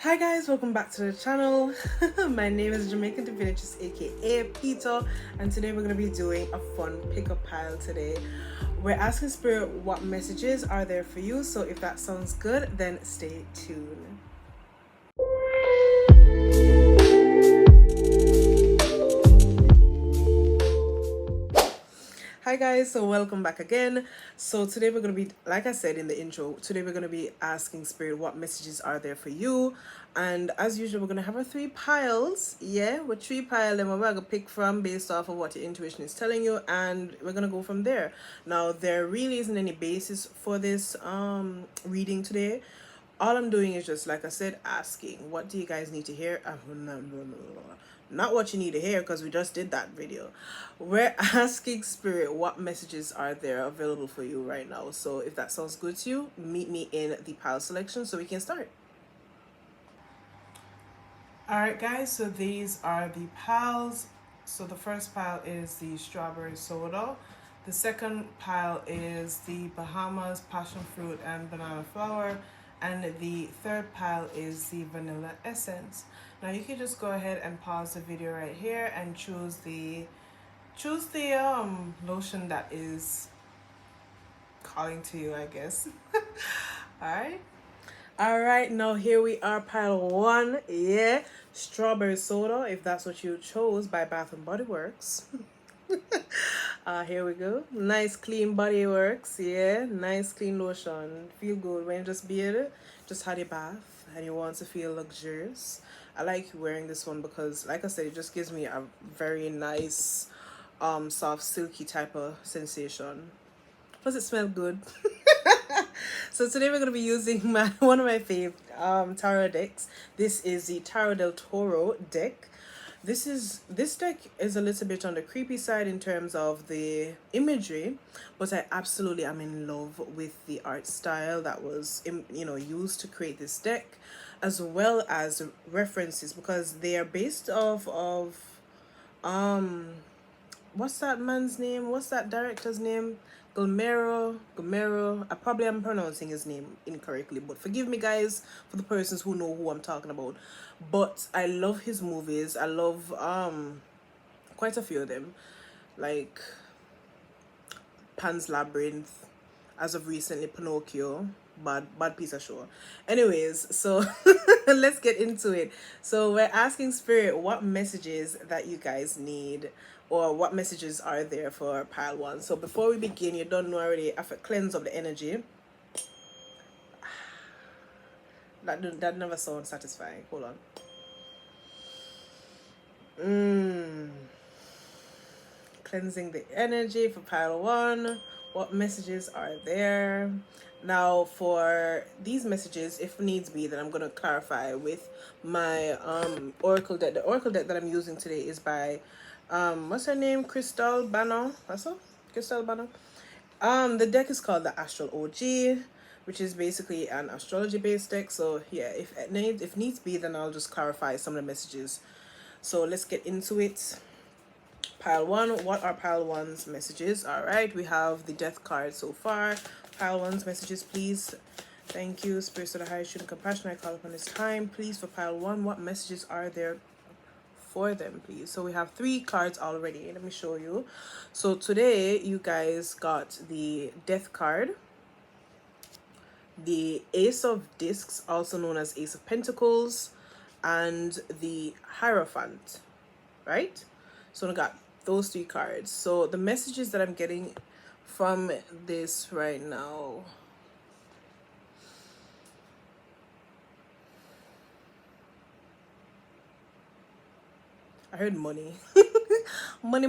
Hi guys, welcome back to the channel. My name is Jamaican Divinities aka Peter, and today we're going to be doing a fun pickup pile today. We're asking Spirit what messages are there for you, so if that sounds good, then stay tuned. Hi guys, so welcome back again. So today we're going to be, like I said in the intro, today we're going to be asking Spirit what messages are there for you. And as usual, we're going to have our three piles. Yeah, with three piles, and we're going to pick from based off of what your intuition is telling you, and we're going to go from there. Now, there really isn't any basis for this reading today. All I'm doing is just, like I said, asking, what do you guys need to hear? Not what you need to hear, because we just did that video. We're asking Spirit what messages are there available for you right now. So if that sounds good to you, meet me in the pile selection so we can start. Alright guys, so these are the piles. So the first pile is the strawberry soda. The second pile is the Bahamas passion fruit and banana flower. And the third pile is the vanilla essence. Now you can just go ahead and pause the video right here and choose the lotion that is calling to you, I guess. All right, now here we are, pile one. Yeah, strawberry soda, if that's what you chose, by Bath and Body Works. Here we go. Nice clean body works. Yeah, nice clean lotion. Feel good when you just bathe, just had a bath and you want to feel luxurious. I like wearing this one because, like I said, it just gives me a very nice soft silky type of sensation. Plus it smells good. So today we're going to be using one of my favorite tarot decks. This is the Tarot del Toro deck. This deck is a little bit on the creepy side in terms of the imagery, but I absolutely am in love with the art style that was used to create this deck, as well as references, because they are based off of what's that man's name? What's that director's name? Gomero. I probably am pronouncing his name incorrectly, but forgive me guys for the persons who know who I'm talking about. But I love his movies. I love quite a few of them. Like Pan's Labyrinth, as of recently Pinocchio, bad piece of show. Anyways, so let's get into it. So we're asking Spirit what messages that you guys need, or what messages are there for pile one. So before we begin, you don't know already, after cleanse of the energy. That never sounds satisfying. Hold on. Cleansing the energy for pile one. What messages are there? Now for these messages, if needs be, then I'm going to clarify with my oracle deck. The oracle deck that I'm using today is by what's her name? Crystal Banner. That's all? Crystal Banner. The deck is called the Astral OG, which is basically an astrology based deck. So yeah, if needs be, then I'll just clarify some of the messages. So let's get into it. Pile one, what are pile one's messages? All right, we have the death card so far. Pile one's messages, please. Thank you, spirits of the highest truth and compassion, I call upon this time. Please, for pile one, what messages are there for them, please? So we have three cards already. Let me show you. So today you guys got the death card, the Ace of Discs, also known as Ace of Pentacles, and the Hierophant, right? So I got those three cards. So the messages that I'm getting from this right now. I heard money. Money.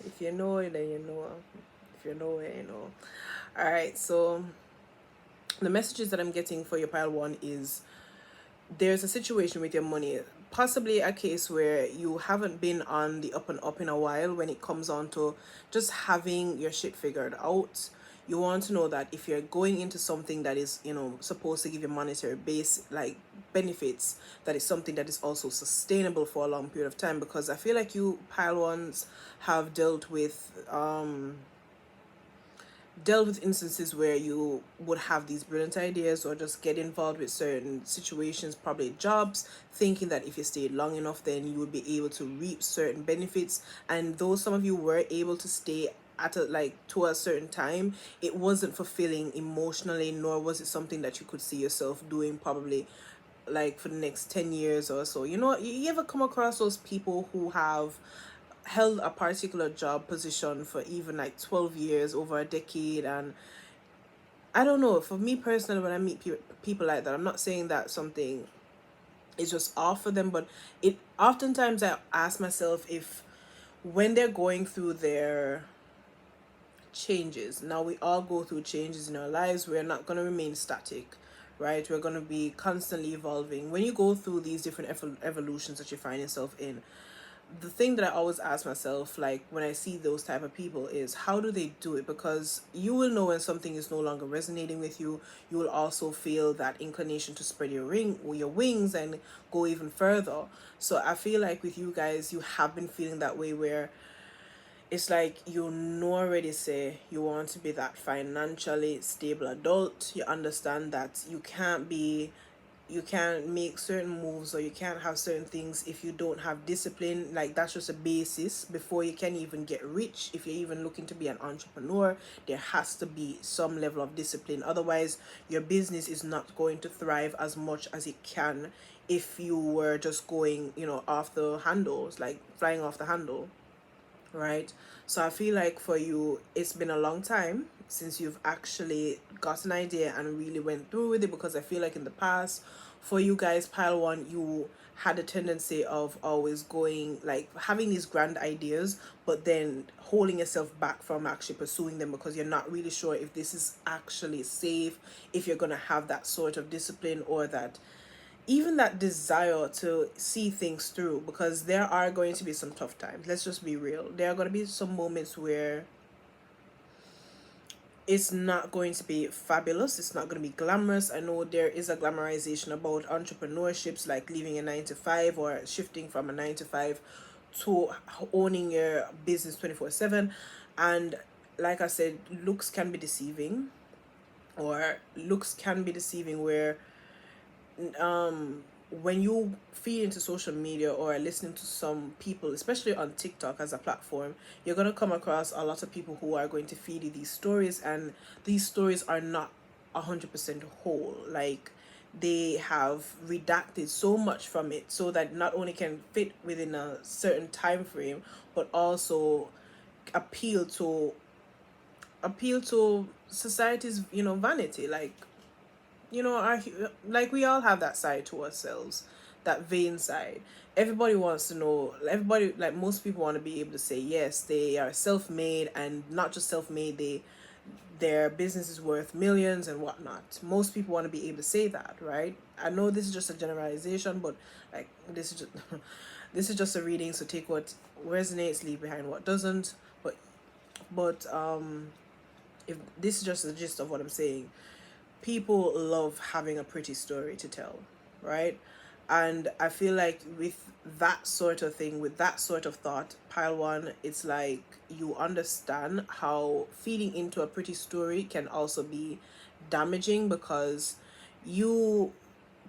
If you know it, then you know. If you know it, you know. Alright, so the messages that I'm getting for your pile one is there's a situation with your money, possibly a case where you haven't been on the up and up in a while when it comes on to just having your shit figured out. You want to know that if you're going into something that is, supposed to give you monetary base, like benefits, that is something that is also sustainable for a long period of time, because I feel like you pile ones have dealt with dealt with instances where you would have these brilliant ideas or just get involved with certain situations, probably jobs, thinking that if you stayed long enough, then you would be able to reap certain benefits. And though some of you were able to stay at a like to a certain time, it wasn't fulfilling emotionally, nor was it something that you could see yourself doing probably like for the next 10 years or so. You ever come across those people who have held a particular job position for even like 12 years, over a decade? And I don't know, for me personally, when I meet people like that, I'm not saying that something is just off for them, but it oftentimes I ask myself if when they're going through their changes, now we all go through changes in our lives, we're not going to remain static, right? We're going to be constantly evolving. When you go through these different evolutions that you find yourself in, the thing that I always ask myself, like when I see those type of people, is how do they do it? Because you will know when something is no longer resonating with you. You will also feel that inclination to spread your wings and go even further. So I feel like with you guys, you have been feeling that way, where it's like you know already, say you want to be that financially stable adult. You understand that you can't make certain moves, or you can't have certain things if you don't have discipline. Like that's just a basis before you can even get rich. If you're even looking to be an entrepreneur, there has to be some level of discipline. Otherwise, your business is not going to thrive as much as it can if you were just going, off the handles, like flying off the handle, right? So I feel like for you, it's been a long time since you've actually got an idea and really went through with it, because I feel like in the past, for you guys, pile one, you had a tendency of always going, like having these grand ideas, but then holding yourself back from actually pursuing them because you're not really sure if this is actually safe, if you're going to have that sort of discipline, or that even that desire to see things through, because there are going to be some tough times. Let's just be real. There are going to be some moments where it's not going to be fabulous. It's not going to be glamorous. I know there is a glamorization about entrepreneurships, like leaving a 9 to 5 or shifting from a 9 to 5 to owning your business 24/7. And like I said, looks can be deceiving, where when you feed into social media or listening to some people, especially on TikTok as a platform, you're going to come across a lot of people who are going to feed you these stories, and these stories are not 100% whole. Like they have redacted so much from it so that not only can fit within a certain time frame, but also appeal to society's vanity. Like our, like we all have that side to ourselves, that vain side. Everybody wants to know, everybody, like most people want to be able to say yes, they are self-made, and not just self-made, their business is worth millions and whatnot. Most people want to be able to say that, right? I know this is just a generalization, but like this is just this is just a reading, so take what resonates, leave behind what doesn't. But if this is just the gist of what I'm saying, people love having a pretty story to tell, right? And I feel like with that sort of thing, with that sort of thought, pile one, it's like you understand how feeding into a pretty story can also be damaging, because you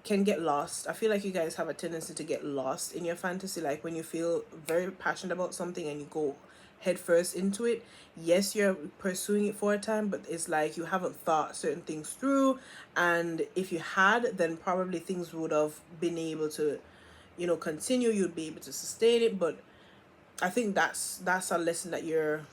can get lost. I feel like you guys have a tendency to get lost in your fantasy. Like when you feel very passionate about something and you go head first into it, yes, you're pursuing it for a time, but it's like you haven't thought certain things through. And if you had, then probably things would have been able to, continue. You'd be able to sustain it. But I think that's a lesson that you're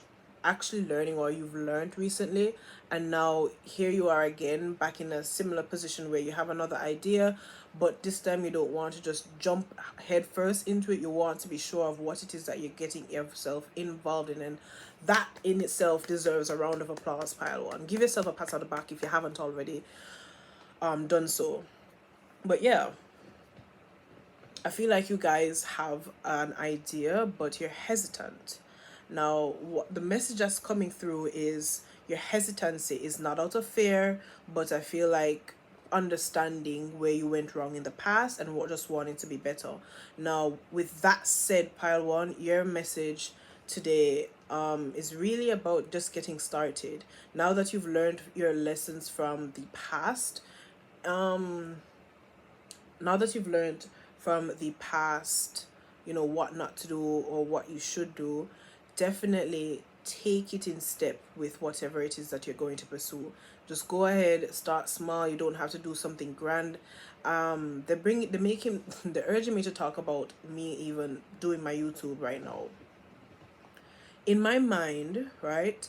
actually learning, or you've learned recently, and now here you are again back in a similar position where you have another idea, but this time you don't want to just jump head first into it. You want to be sure of what it is that you're getting yourself involved in, and that in itself deserves a round of applause, pile one. Give yourself a pat on the back if you haven't already done so. But yeah, I feel like you guys have an idea, but you're hesitant. Now, what the message that's coming through is your hesitancy is not out of fear, but I feel like understanding where you went wrong in the past and what just wanting to be better. Now, with that said, pile one, your message today is really about just getting started. Now that you've learned your lessons from the past, um, now that you've learned from the past, you know, what not to do or what you should do, definitely take it in step with whatever it is that you're going to pursue. Just go ahead, start small. You don't have to do something grand. They're making they're urging me to talk about me even doing my YouTube right now. In my mind, right,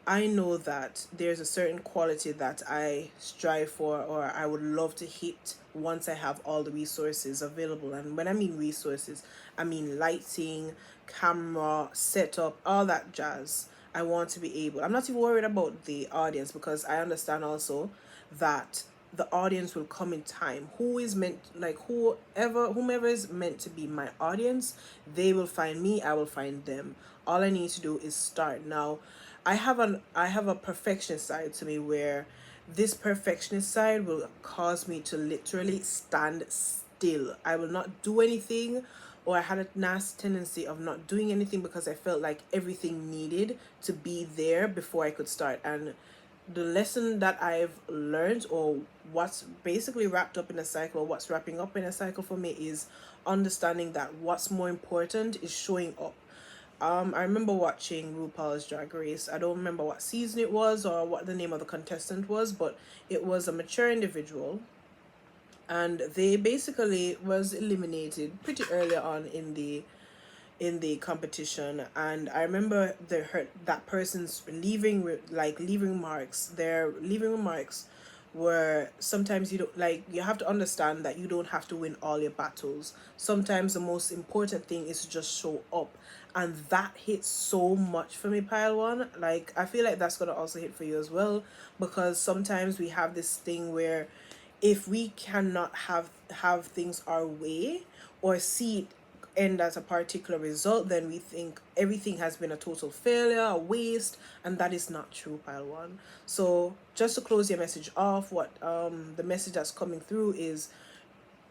I know that there's a certain quality that I strive for or I would love to hit once I have all the resources available. And when I mean resources, I mean lighting, camera, setup, all that jazz. I want to be able. I'm not even worried about the audience because I understand also that the audience will come in time. Who is meant, like whomever is meant to be my audience, they will find me, I will find them. All I need to do is start. Now I have a perfectionist side to me where this perfectionist side will cause me to literally stand still. I will not do anything, or I had a nasty tendency of not doing anything because I felt like everything needed to be there before I could start. And the lesson that I've learned, or what's basically wrapped up in a cycle, what's wrapping up in a cycle for me, is understanding that what's more important is showing up. I remember watching RuPaul's Drag Race. I don't remember what season it was or what the name of the contestant was, but it was a mature individual, and they basically was eliminated pretty early on in the competition. And I remember that person's leaving remarks. Their leaving remarks were, sometimes you don't, like, you have to understand that you don't have to win all your battles. Sometimes the most important thing is to just show up. And that hits so much for me, pile one. Like, I feel like that's gonna also hit for you as well, because sometimes we have this thing where if we cannot have things our way or see it end as a particular result, then we think everything has been a total failure, a waste, and that is not true, pile one. So just to close your message off, what the message that's coming through is,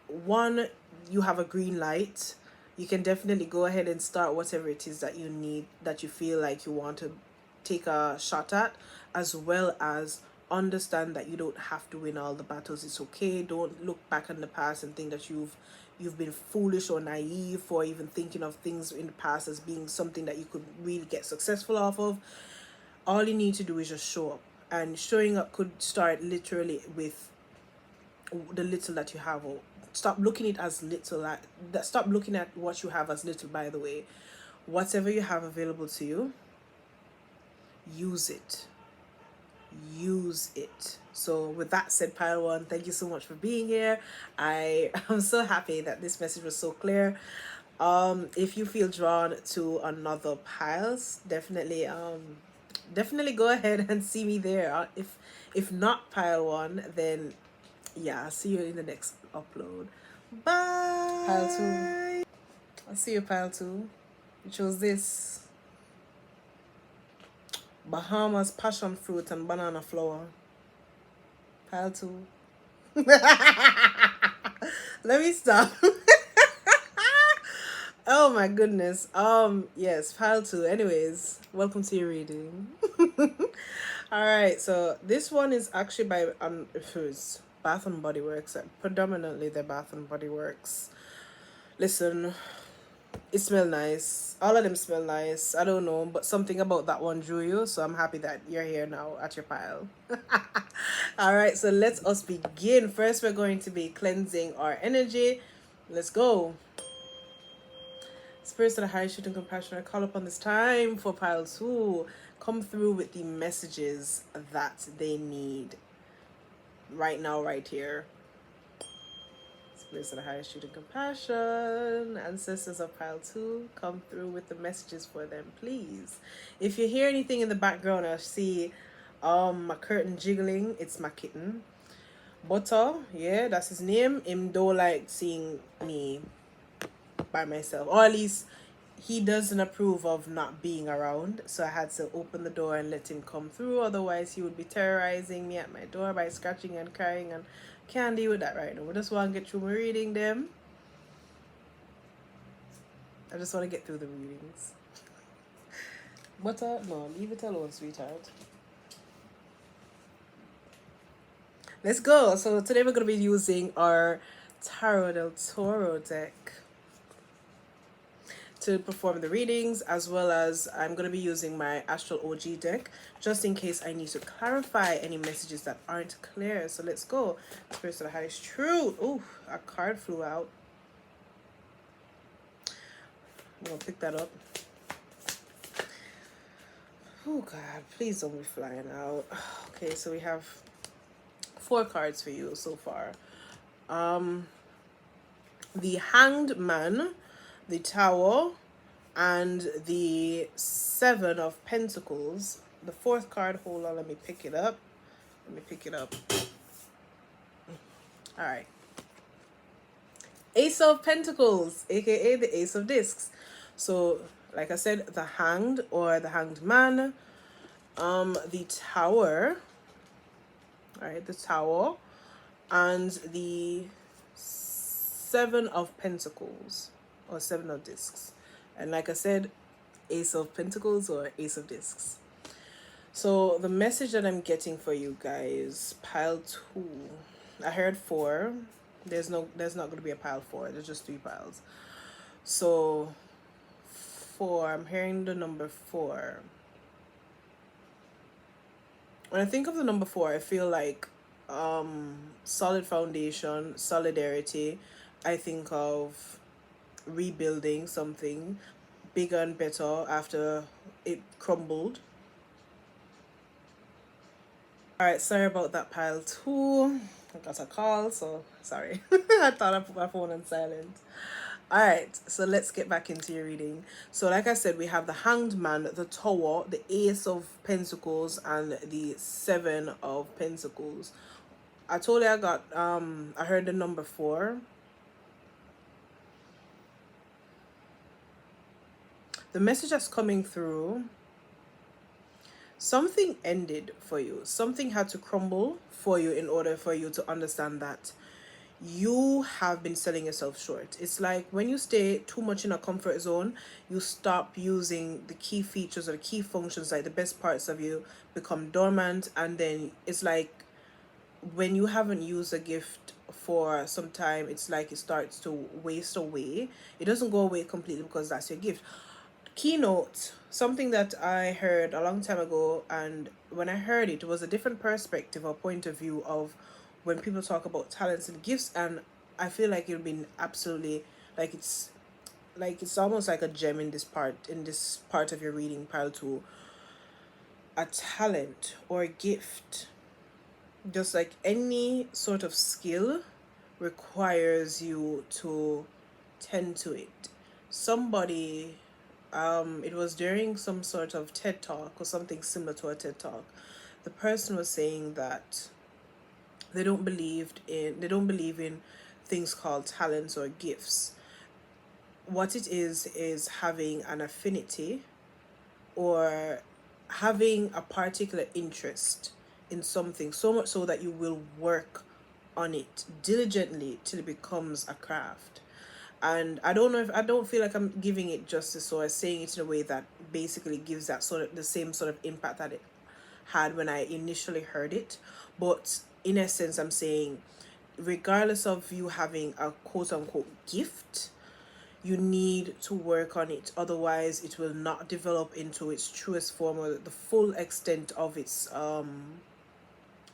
one, you have a green light. You can definitely go ahead and start whatever it is that you need, that you feel like you want to take a shot at, as well as understand that you don't have to win all the battles. It's okay. Don't look back in the past and think that you've been foolish or naive for even thinking of things in the past as being something that you could really get successful off of. All you need to do is just show up, and showing up could start literally with the little that you have. Or stop looking at it as little, stop looking at what you have as little, by the way. Whatever you have available to you, use it. Use it. So with that said, pile one, thank you so much for being here. I am so happy that this message was so clear. If you feel drawn to another piles, definitely go ahead and see me there. If not pile one, then yeah, I'll see you in the next upload. Bye. Pile two. I'll see you, pile two. You chose this. Bahamas, Passionfruit, and banana flower. Pile two. Let me stop. Oh my goodness. Yes, pile two. Anyways, welcome to your reading. Alright, so this one is actually by who's Bath and Body Works. Predominantly the Bath and Body Works. Listen, it smells nice. All of them smell nice. I don't know, but something about that one drew you, so I'm happy that you're here now at your pile. Alright, so let us begin. First, we're going to be cleansing our energy. Let's go. Spirits of the high, shooting compassion, I call upon this time for pile two. Come through with the messages that they need right now, right here. Spirits of the highest truth and compassion, ancestors of pile two, come through with the messages for them, please. If you hear anything in the background, I see my curtain jiggling. It's my kitten Butter. Yeah, that's his name. Him don't like seeing me by myself, or at least he doesn't approve of not being around, so I had to open the door and let him come through. Otherwise he would be terrorizing me at my door by scratching and crying, and can't deal with that right now. I just want to get through my reading them. I just want to get through the readings. No, leave it alone, sweetheart. Let's go. So today we're going to be using our Tarot del Toro deck to perform the readings, as well as I'm going to be using my Astral OG deck just in case I need to clarify any messages that aren't clear. So let's go. Spirit of the highest truth. Ooh, a card flew out. I'm going to pick that up. Oh God, please don't be flying out. Okay, so we have 4 cards for you so far. The Hanged Man, the Tower, and the 7 of Pentacles. The 4th card, hold on, let me pick it up. All right. Ace of Pentacles, aka the Ace of Discs. So, like I said, the Hanged or the Hanged Man, the Tower, all right, the Tower, and the 7 of Pentacles or 7 of Discs. And like I said, Ace of Pentacles or Ace of Discs. So the message that I'm getting for you guys, pile 2. I heard 4. There's not going to be a pile 4. There's just 3 piles. So 4, I'm hearing the number 4. When I think of the number 4, I feel like solid foundation, solidarity. I think of rebuilding something bigger and better after it crumbled. All right, sorry about that, pile 2. I got a call, so sorry. I thought I put my phone on silent. All right, so let's get back into your reading. So like I said, we have the Hanged Man, the Tower, the Ace of Pentacles, and the 7 of Pentacles. I told you I heard the number 4. The message that's coming through, something ended for you. Something had to crumble for you in order for you to understand that you have been selling yourself short. It's like when you stay too much in a comfort zone, you stop using the key features or the key functions, like the best parts of you become dormant, and then it's like when you haven't used a gift for some time, it's like it starts to waste away. It doesn't go away completely because that's your gift. Keynote, something that I heard a long time ago, and when I heard it, it was a different perspective or point of view of when people talk about talents and gifts, and I feel like it'll be absolutely it's almost like a gem in this part of your reading, pile 2. A talent or a gift, just like any sort of skill, requires you to tend to it. Somebody, it was during some sort of TED talk or something similar to a TED talk. The person was saying that they don't believe in things called talents or gifts. What it is having an affinity or having a particular interest in something, so much so that you will work on it diligently till it becomes a craft. And I don't feel like I'm giving it justice or saying it in a way that basically gives that sort of the same sort of impact that it had when I initially heard it. But in essence, I'm saying regardless of you having a quote unquote gift, you need to work on it. Otherwise, it will not develop into its truest form or the full extent of its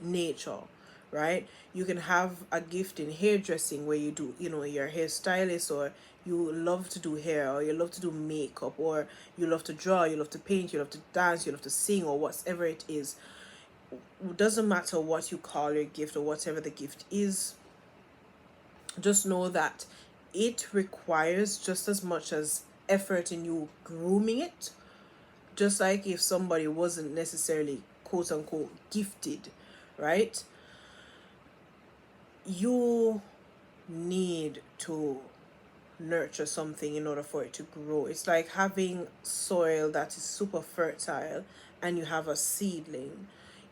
nature, right? You can have a gift in hairdressing where you do, you're a hairstylist, or you love to do hair, or you love to do makeup, or you love to draw, you love to paint, you love to dance, you love to sing, or whatever it is. It doesn't matter what you call your gift or whatever the gift is. Just know that it requires just as much as effort in you grooming it. Just like if somebody wasn't necessarily quote unquote gifted, right? You need to nurture something in order for it to grow. It's like having soil that is super fertile and you have a seedling.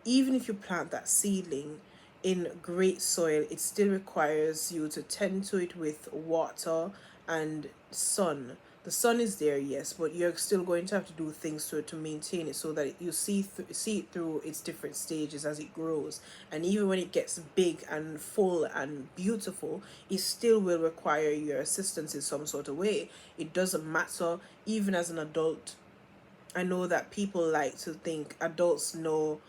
Even if you plant that seedling in great soil, it still requires you to tend to it with water and sun The sun is there, yes, but you're still going to have to do things to maintain it, so that you see it through its different stages as it grows. And even when it gets big and full and beautiful, it still will require your assistance in some sort of way. It doesn't matter. Even as an adult, I know that people like to think adults know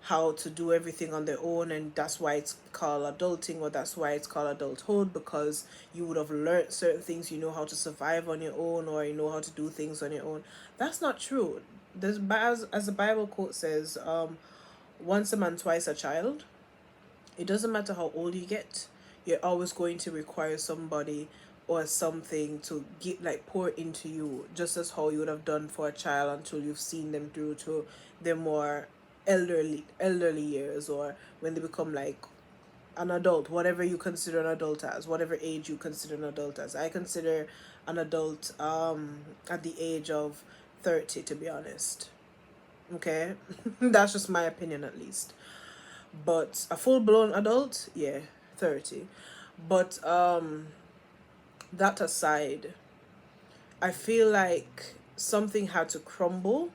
how to do everything on their own, and that's why it's called adulting, or that's why it's called adulthood, because you would have learned certain things, you know how to survive on your own, or you know how to do things on your own. That's not true. As the Bible quote says, once a man, twice a child. It doesn't matter how old you get, you're always going to require somebody or something to get, like, pour into you, just as how you would have done for a child until you've seen them through to their more elderly years, or when they become like an adult, whatever you consider an adult as, whatever age you consider an adult as. I consider an adult at the age of 30, to be honest. Okay? That's just my opinion, at least. But a full blown adult, yeah, 30. But that aside, I feel like something had to crumble,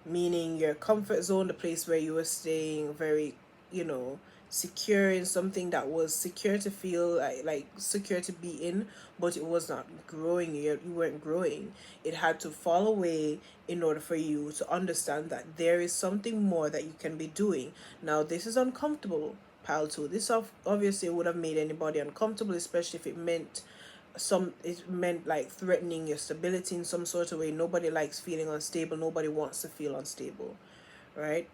meaning your comfort zone, the place where you were staying very, you know, secure in something that was secure to feel like secure to be in, but it was not growing. You weren't growing. It had to fall away in order for you to understand that there is something more that you can be doing. Now, this is uncomfortable, pal, too. This obviously would have made anybody uncomfortable, especially if it meant like threatening your stability in some sort of way. Nobody likes feeling unstable. Nobody wants to feel unstable, right?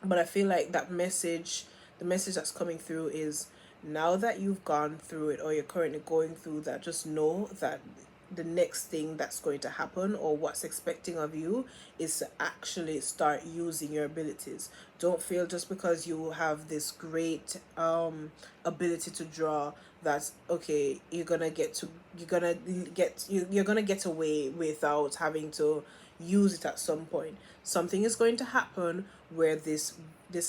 But I feel like the message that's coming through is, now that you've gone through it, or you're currently going through that, just know that the next thing that's going to happen, or what's expecting of you, is to actually start using your abilities. Don't feel just because you have this great ability to draw, that okay, you're gonna get away without having to use it at some point. Something is going to happen where this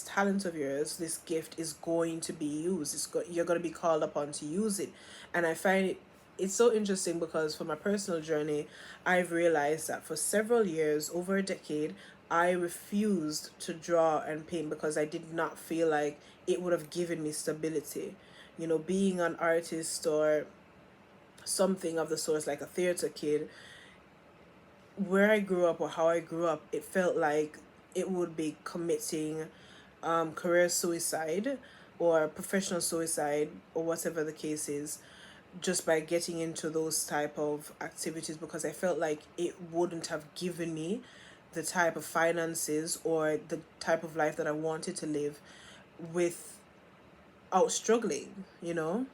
talent of yours, this gift, is going to be used. You're going to be called upon to use it. And I find it's so interesting, because for my personal journey, I've realized that for several years, over a decade, I refused to draw and paint because I did not feel like it would have given me stability. You know, being an artist or something of the sort, like a theater kid, where I grew up or how I grew up, it felt like it would be committing career suicide or professional suicide, or whatever the case is, just by getting into those type of activities, because I felt like it wouldn't have given me the type of finances or the type of life that I wanted to live without struggling, you know?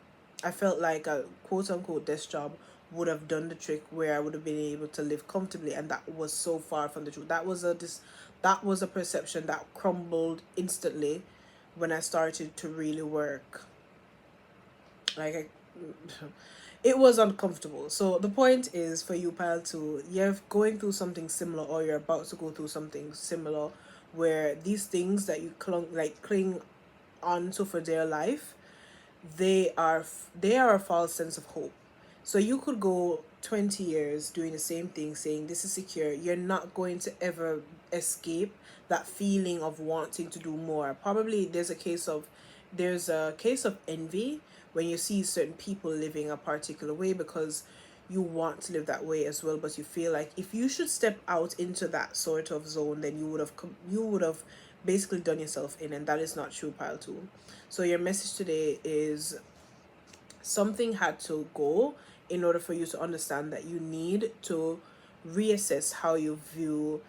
I felt like a quote unquote desk job would have done the trick, where I would have been able to live comfortably, and that was so far from the truth. That was a perception that crumbled instantly when I started to really work. Like it was uncomfortable. So the point is, for you, pal, to, you're going through something similar, or you're about to go through something similar, where these things that you cling on to for dear life, they are a false sense of hope. So you could go 20 years doing the same thing, saying this is secure. You're not going to ever escape that feeling of wanting to do more. Probably there's a case of envy when you see certain people living a particular way, because you want to live that way as well, but you feel like if you should step out into that sort of zone, then you would have basically done yourself in, and that is not true, pile two. So your message today is, something had to go in order for you to understand that you need to reassess how you view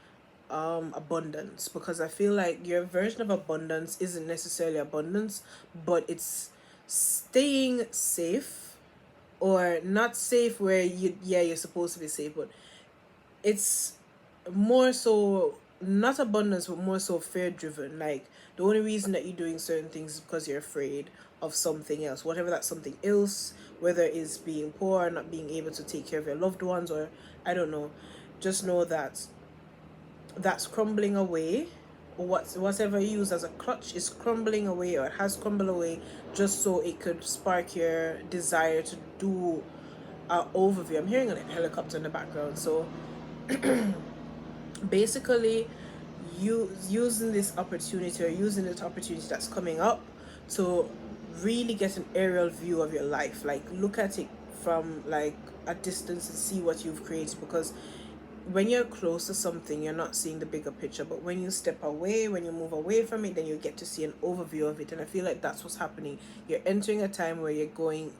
abundance, because I feel like your version of abundance isn't necessarily abundance, but it's staying safe, or not safe where you're supposed to be safe, but it's more so not abundance, but more so fear driven. Like, the only reason that you're doing certain things is because you're afraid of something else, whatever that something else, whether it's being poor, not being able to take care of your loved ones, or I don't know. Just know that that's crumbling away, or whatever you use as a clutch is crumbling away, or it has crumbled away, just so it could spark your desire to do overview. I'm hearing a helicopter in the background, so basically using this opportunity, or using this opportunity that's coming up, to really get an aerial view of your life, like look at it from like a distance and see what you've created, because when you're close to something, you're not seeing the bigger picture, but when you step away, when you move away from it, then you get to see an overview of it. And I feel like that's what's happening. You're entering a time where you're getting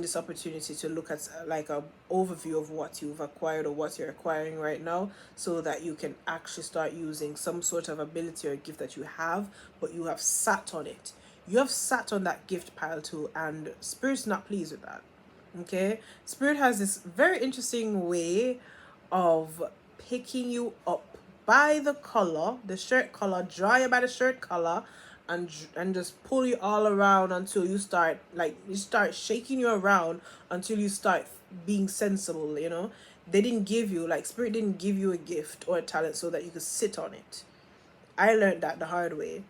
this opportunity to look at like a overview of what you've acquired or what you're acquiring right now, so that you can actually start using some sort of ability or gift that you have, but you have sat on it. You have sat on that gift pile too, and spirit's not pleased with that. Okay, spirit has this very interesting way of picking you up by the collar, the shirt collar, draw you by the shirt collar, and just pull you all around until you start, like, you start shaking you around until you start being sensible. You know, they didn't give you, like, spirit didn't give you a gift or a talent so that you could sit on it. I learned that the hard way.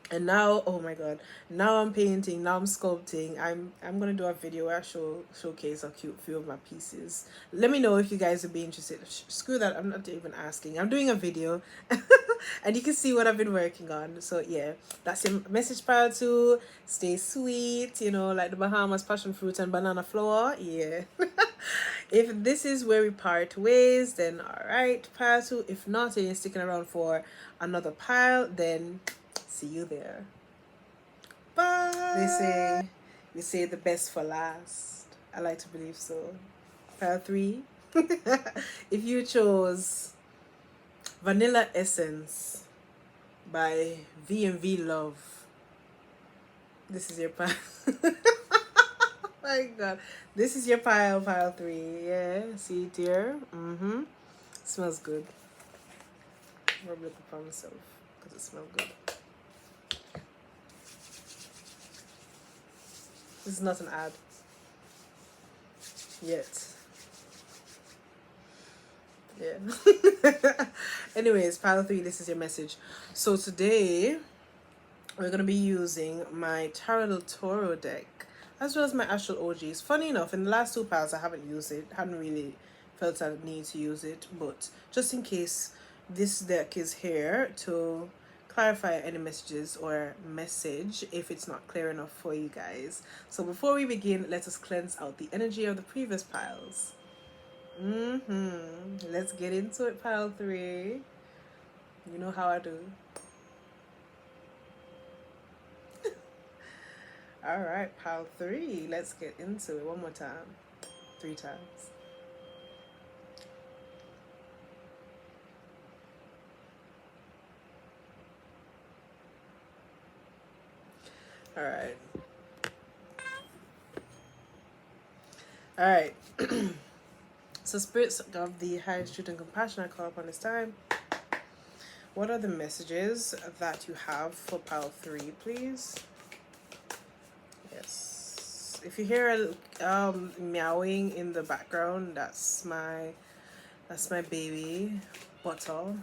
And now, oh my god, now I'm painting, now I'm sculpting. I'm gonna do a video where I showcase a cute few of my pieces. Let me know if you guys would be interested. Screw that, I'm not even asking. I'm doing a video and you can see what I've been working on. So yeah, that's your message pile too. Stay sweet, you know, like the Bahamas, passion fruit and banana flower. Yeah. If this is where we part ways, then alright, pile two. If not, and you're sticking around for another pile, then see you there. Bye. They say the best for last. I like to believe so. Pile 3. If you chose Vanilla Essence by V&V Love, this is your pile. Oh my god. This is your pile 3. Yeah, see it here? Smells good. Rub it upon myself because it smells good. This is not an ad yet. Yeah. Anyways, pile 3, this is your message. So today we're gonna be using my Tarot del Toro deck as well as my Astral OGs. Funny enough, in the last 2 piles I haven't used it. Hadn't really felt a need to use it, but just in case, this deck is here to clarify any messages or message if it's not clear enough for you guys. So before we begin, let us cleanse out the energy of the previous piles. Let's get into it, pile 3. You know how I do. All right, pile 3. Let's get into it one more time. 3 times. All right. So spirits of the highest truth and compassion, I call upon this time. What are the messages that you have for pile 3, please? Yes. If you hear meowing in the background, that's my baby, Bottle.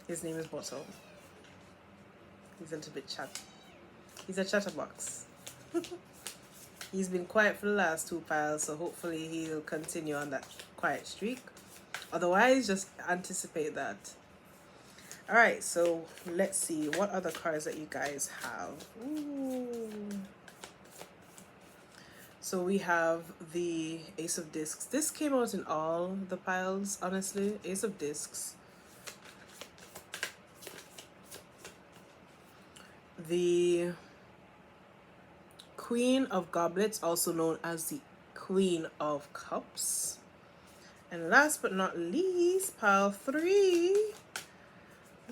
His name is Bottle. He's a little bit He's a chatterbox. He's been quiet for the last 2 piles, so hopefully he'll continue on that quiet streak. Otherwise, just anticipate that. Alright, so let's see what other cards that you guys have. Ooh. So we have the Ace of Discs. This came out in all the piles, honestly. Ace of Discs. The Queen of Goblets, also known as the Queen of Cups. And last but not least, pile 3.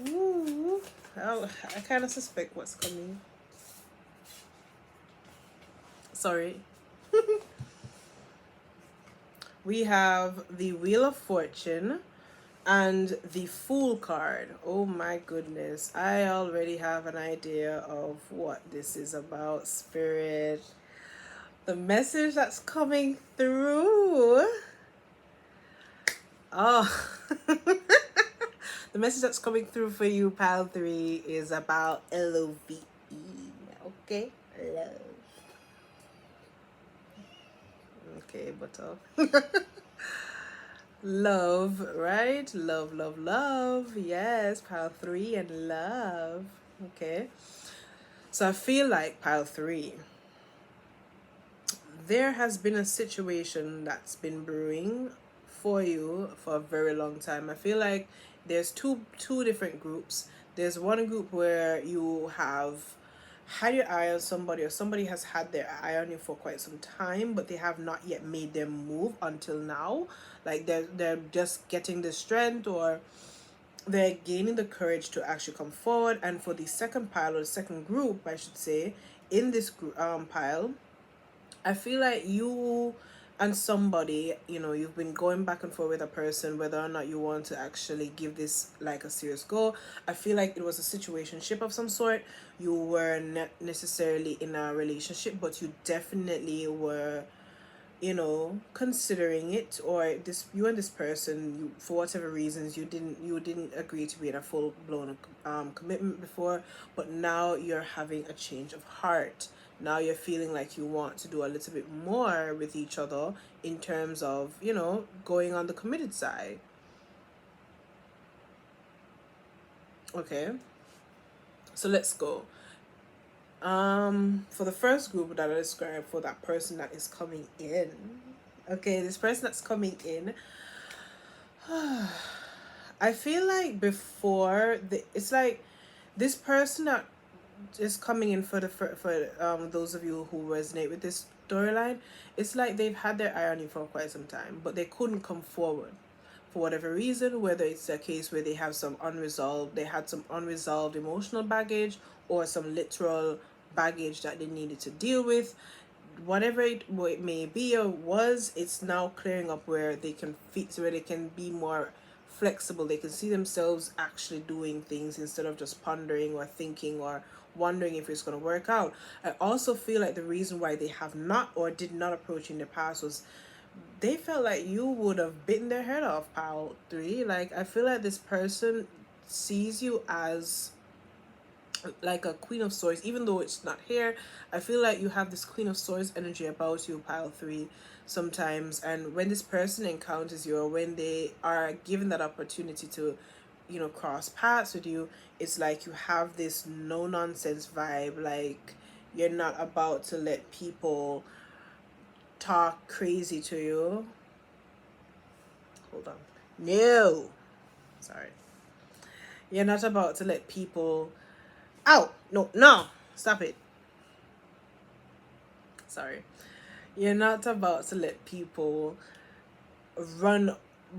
Ooh, I kind of suspect what's coming. Sorry. We have the Wheel of Fortune and the Fool card. Oh my goodness. I already have an idea of what this is about, Spirit. The message that's coming through. Oh. The message that's coming through for you, pile 3, is about LOVE. Okay? Love. Okay, but love, right? Love, love, love. Yes, pile three and love. Okay. So I feel like pile three, there has been a situation that's been brewing for you for a very long time. I feel like there's two different groups. There's one group where you have had your eye on somebody, or somebody has had their eye on you for quite some time, but they have not yet made their move until now. Like they're just getting the strength, or they're gaining the courage to actually come forward. And for the second pile, or the second group I should say, in this pile, I feel like you and somebody, you've been going back and forth with a person, whether or not you want to actually give this like a serious go. I feel like it was a situationship of some sort. You were not necessarily in a relationship, but you definitely were, considering it. Or this, you and this person, for whatever reasons, you didn't agree to be in a full blown commitment before, but now you're having a change of heart. Now you're feeling like you want to do a little bit more with each other, in terms of, going on the committed side. Okay, so let's go. For the first group that I described, for that person that is coming in. Okay, this person that's coming in, I feel like before it's like this person that is coming in for those of you who resonate with this storyline. It's like they've had their eye on you for quite some time, but they couldn't come forward for whatever reason. Whether it's a case where they had some unresolved emotional baggage, or some literal baggage that they needed to deal with. Whatever it may be or was, it's now clearing up, where they can fit, where they can be more flexible. They can see themselves actually doing things, instead of just pondering or thinking or wondering if it's going to work out. I also feel like the reason why they have not, or did not, approach in the past was they felt like you would have bitten their head off, pal three. Like, I feel like this person sees you as like a queen of swords, even though it's not here. I feel like you have this queen of swords energy about you, pile three, sometimes. And when this person encounters you, or when they are given that opportunity to, cross paths with you, it's like you have this no nonsense vibe. Like, you're not about to let people talk crazy to you. Hold on. No, sorry. You're not about to let people. Oh, no, no, stop it. Sorry. You're not about to let people run,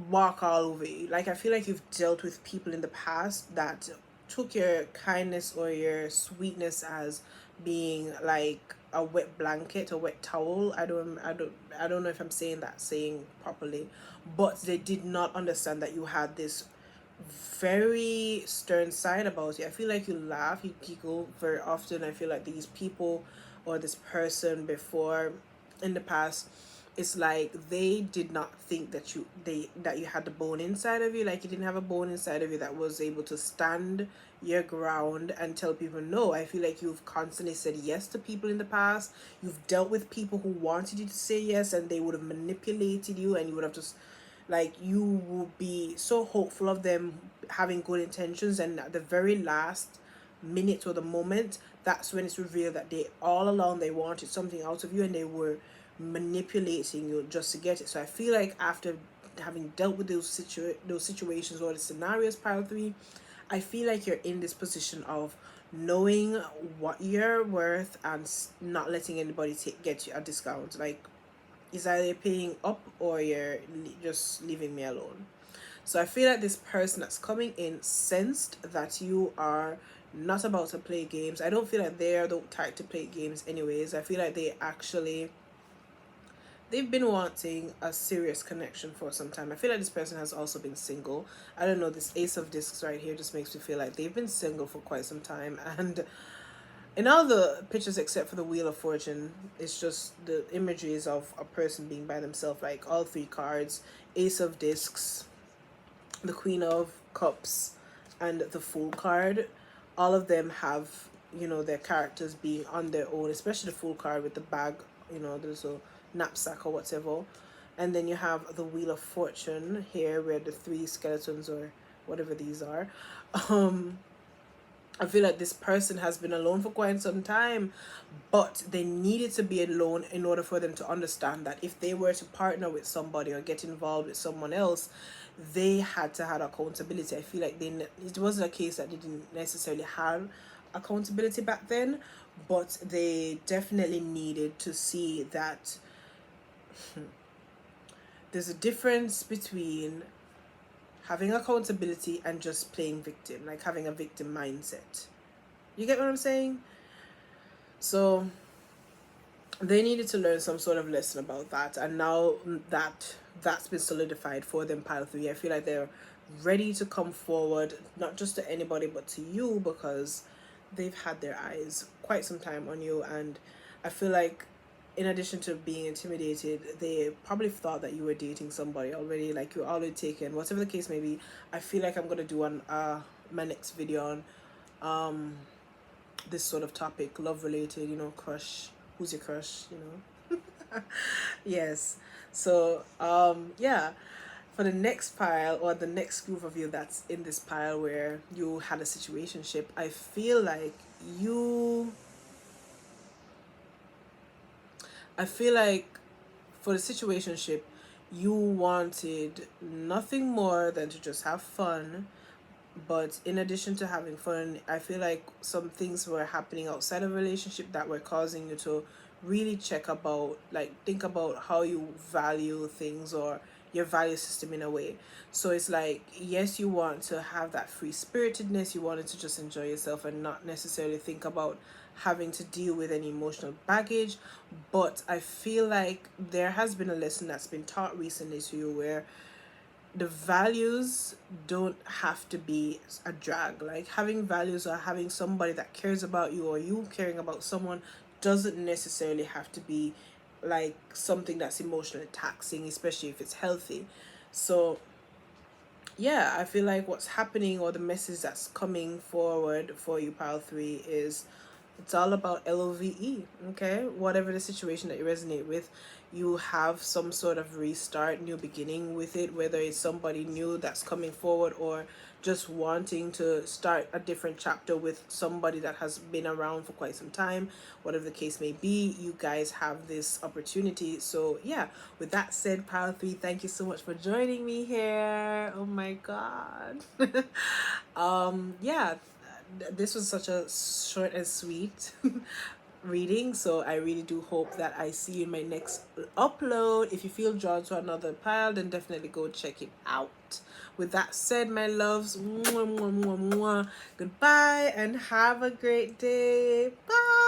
walk all over you. Like, I feel like you've dealt with people in the past that took your kindness or your sweetness as being like a wet blanket, a wet towel. I don't know if I'm saying properly, but they did not understand that you had this very stern side about you. I feel like you laugh, you giggle very often. I feel like these people, or this person before, in the past, it's like they did not think that you had the bone inside of you. Like, you didn't have a bone inside of you that was able to stand your ground and tell people no. I feel like you've constantly said yes to people in the past. You've dealt with people who wanted you to say yes, and they would have manipulated you, and you would have just, like, you will be so hopeful of them having good intentions, and at the very last minute or the moment, that's when it's revealed that they all along they wanted something out of you, and they were manipulating you just to get it. So I feel like after having dealt with those situations, or the scenarios, pile three, I feel like you're in this position of knowing what you're worth, and not letting anybody get you a discount. Like, is either paying up, or you're just leaving me alone. So I feel like this person that's coming in sensed that you are not about to play games. I don't feel like they're the type to play games anyways. I feel like they've been wanting a serious connection for some time. I feel like this person has also been single. I don't know, this ace of discs right here just makes me feel like they've been single for quite some time. And in all the pictures except for the Wheel of Fortune, it's just the images of a person being by themselves. Like, all three cards, Ace of Discs, the Queen of Cups, and the Fool card, all of them have you know, their characters being on their own, especially the full card with the bag, you know, there's a knapsack or whatever. And then you have the Wheel of Fortune here, where the three skeletons or whatever these are. um I feel like this person has been alone for quite some time, but they needed to be alone in order for them to understand that if they were to partner with somebody or get involved with someone else, they had to have accountability. I feel like it wasn't a case that they didn't necessarily have accountability back then, but they definitely needed to see that there's a difference between having accountability and just playing victim, like having a victim mindset. You get what I'm saying? So they needed to learn some sort of lesson about that, and now that that's been solidified for them, pile 3, I feel like they're ready to come forward, not just to anybody but to you, because they've had their eyes quite some time on you. And I feel like in addition to being intimidated, they probably thought that you were dating somebody already, like you're already taken, whatever the case may be. I feel like I'm gonna do on my next video on this sort of topic, love related, you know, crush, who's your crush, you know. Yes. So yeah, for the next pile, or the next group of you that's in this pile where you had a situationship, I feel like you I feel like for the situationship, you wanted nothing more than to just have fun. But in addition to having fun, I feel like some things were happening outside of a relationship that were causing you to really check about, like, think about how you value things, or your value system in a way. So it's like, yes, you want to have that free spiritedness, you wanted to just enjoy yourself and not necessarily think about having to deal with any emotional baggage. But I feel like there has been a lesson that's been taught recently to you, where the values don't have to be a drag. Like, having values or having somebody that cares about you, or you caring about someone, doesn't necessarily have to be like something that's emotionally taxing, especially if it's healthy. So yeah, I feel like what's happening, or the message that's coming forward for you, pile 3, is it's all about LOVE, okay? Whatever the situation that you resonate with, you have some sort of restart, new beginning with it, whether it's somebody new that's coming forward, or just wanting to start a different chapter with somebody that has been around for quite some time. Whatever the case may be, you guys have this opportunity. So yeah, with that said, pile 3, thank you so much for joining me here. Oh my god. Yeah, this was such a short and sweet reading, so I really do hope that I see you in my next upload. If you feel drawn to another pile, then definitely go check it out. With that said, my loves, mwah, mwah, mwah, mwah. Goodbye and have a great day. Bye.